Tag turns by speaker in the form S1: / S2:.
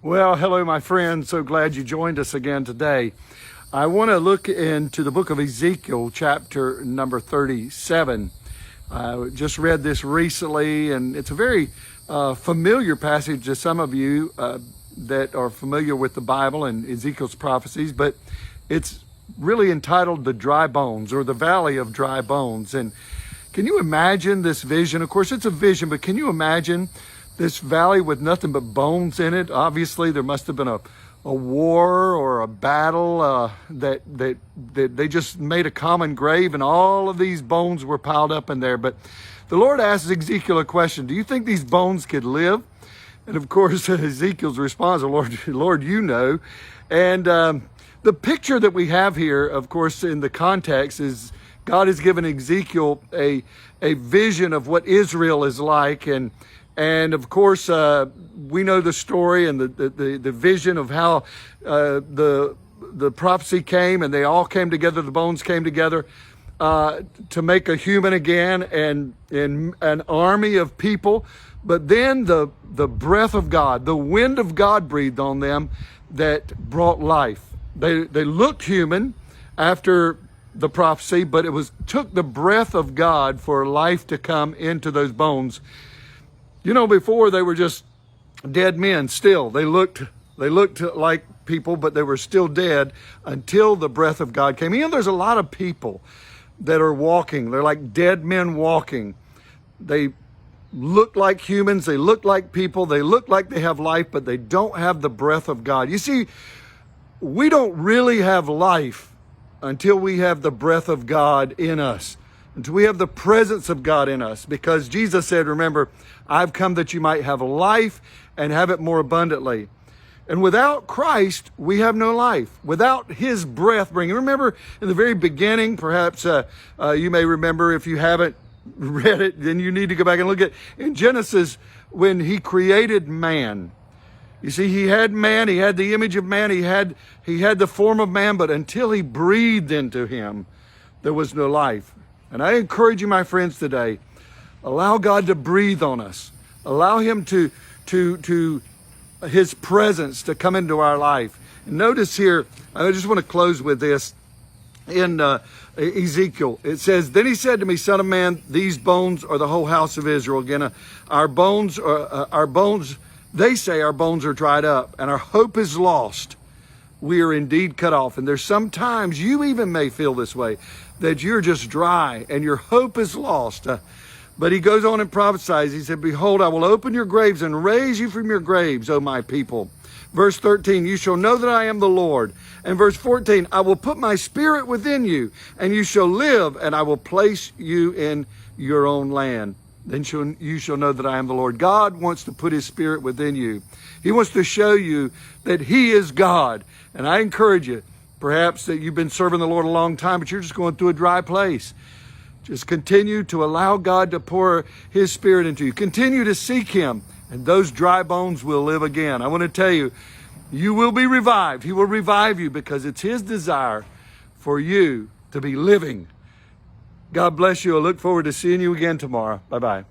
S1: Well, hello, my friend. So glad you joined us again today. I want to look into the book of Ezekiel, chapter number 37. I just read this recently, and it's a very familiar passage to some of you that are familiar with the Bible and Ezekiel's prophecies, but it's really entitled The Dry Bones, or the Valley of Dry Bones. And can you imagine this vision? Of course, it's a vision, but can you imagine this valley with nothing but bones in it? Obviously, there must have been a war or a battle that they just made a common grave, and all of these bones were piled up in there. But the Lord asked Ezekiel a question: do you think these bones could live? And of course, Ezekiel's response, Lord, you know. And the picture that we have here, of course, in the context is God has given Ezekiel a vision of what Israel is like. And of course, we know the story and the vision of how the prophecy came, and they all came together, the bones came together to make a human again, and an army of people. But then the breath of God, the wind of God breathed on them that brought life. They looked human after the prophecy, but it took the breath of God for life to come into those bones. You know, before they were just dead men still. They looked like people, but they were still dead until the breath of God came. You know, there's a lot of people that are walking. They're like dead men walking. They look like humans. They look like people. They look like they have life, but they don't have the breath of God. You see, we don't really have life until we have the breath of God in us, until we have the presence of God in us. Because Jesus said, remember, I've come that you might have life and have it more abundantly. And without Christ, we have no life. Without his breath bringing. Remember in the very beginning, perhaps you may remember, if you haven't read it, then you need to go back and look at in Genesis when he created man. You see, he had man, he had the image of man, he had the form of man, but until he breathed into him, there was no life. And I encourage you, my friends, today, allow God to breathe on us. Allow him to his presence to come into our life. And notice here, I just want to close with this. In Ezekiel, it says, then he said to me, son of man, these bones are the whole house of Israel. Again, our bones, they say our bones are dried up and our hope is lost. We are indeed cut off. And there's sometimes you even may feel this way, that you're just dry and your hope is lost. But he goes on and prophesies. He said, behold, I will open your graves and raise you from your graves, O my people. Verse 13, you shall know that I am the Lord. And verse 14, I will put my spirit within you, and you shall live, and I will place you in your own land. Then you shall know that I am the Lord. God wants to put his spirit within you. He wants to show you that he is God. And I encourage you, perhaps that you've been serving the Lord a long time, but you're just going through a dry place. Just continue to allow God to pour his spirit into you. Continue to seek him, and those dry bones will live again. I want to tell you, you will be revived. He will revive you because it's his desire for you to be living. God bless you. I look forward to seeing you again tomorrow. Bye-bye.